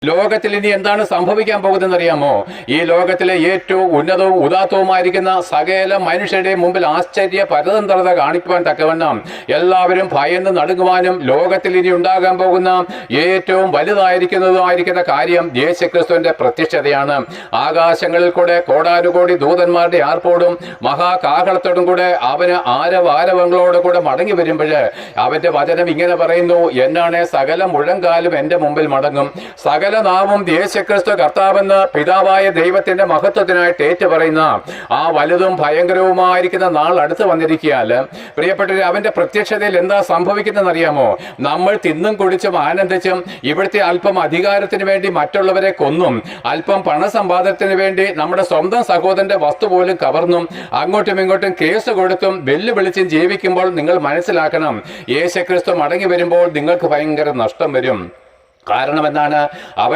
ലോകത്തിൽ ഇനി എന്താണ് സംഭവിക്കാൻ പോകുന്നതെന്ന് അറിയാമോ? ഈ ലോകത്തിലെ ഏറ്റവും ഉന്നതവും ഉദാത്തവുമായിരിക്കുന്ന സകല മനുഷ്യരുടെ മുമ്പിൽ ആശ്ചര്യ പരതന്ത്രത കാണിക്കുവാൻ തക്കവണ്ണം എല്ലാവരും ഭയന്ന് നടുങ്ങുവാനും ലോകത്തിൽ ഇനി ഉണ്ടാകാൻ പോകുന്ന ഏറ്റവും വലുതായിരിക്കുന്നതുമായിരിക്കുന്ന കാര്യം യേശുക്രിസ്തുവിന്റെ പ്രത്യക്ഷതയാണ്. ആകാശങ്ങളിൽ കൂടെ കോടാനുകോടി ദൂതന്മാരുടെ ആർപ്പോടും മഹാകാഹളത്തോടും കൂടെ അവന് ആരവാരവങ്ങളോട് കൂടെ മടങ്ങി വരുമ്പോൾ അവന്റെ വചനം ഇങ്ങനെ പറയുന്നു, എന്നാണ് സകല മുഴങ്കാലും എന്റെ മുമ്പിൽ മടങ്ങും, സകല നാവും യേശുക്രിസ്തു കർത്താവെന്ന് പിതാവായ ദൈവത്തിന്റെ മഹത്വത്തിനായിട്ട് ഏറ്റു പറയുന്ന ആ വലുതും ഭയങ്കരവുമായിരിക്കുന്ന നാൾ അടുത്ത് വന്നിരിക്കുകയാൽ പ്രിയപ്പെട്ടവരെ, അവന്റെ പ്രത്യക്ഷതയിൽ എന്താ സംഭവിക്കുന്നതെന്ന് അറിയാമോ? നമ്മൾ തിന്നും കുടിച്ചും ആനന്ദിച്ചും ഇവിടുത്തെ അല്പം അധികാരത്തിന് വേണ്ടി മറ്റുള്ളവരെ കൊന്നും അല്പം പണസമ്പാദനത്തിന് വേണ്ടി നമ്മുടെ സ്വന്തം സഹോദരന്റെ വസ്തു പോലും കവർന്നും അങ്ങോട്ടും ഇങ്ങോട്ടും കേസ് കൊടുത്തും വെല്ലുവിളിച്ചും ജീവിക്കുമ്പോൾ നിങ്ങൾ മനസ്സിലാക്കണം, യേശുക്രിസ്തു മടങ്ങി വരുമ്പോൾ നിങ്ങൾക്ക് ഭയങ്കര നഷ്ടം വരും. കാരണം എന്താണ്?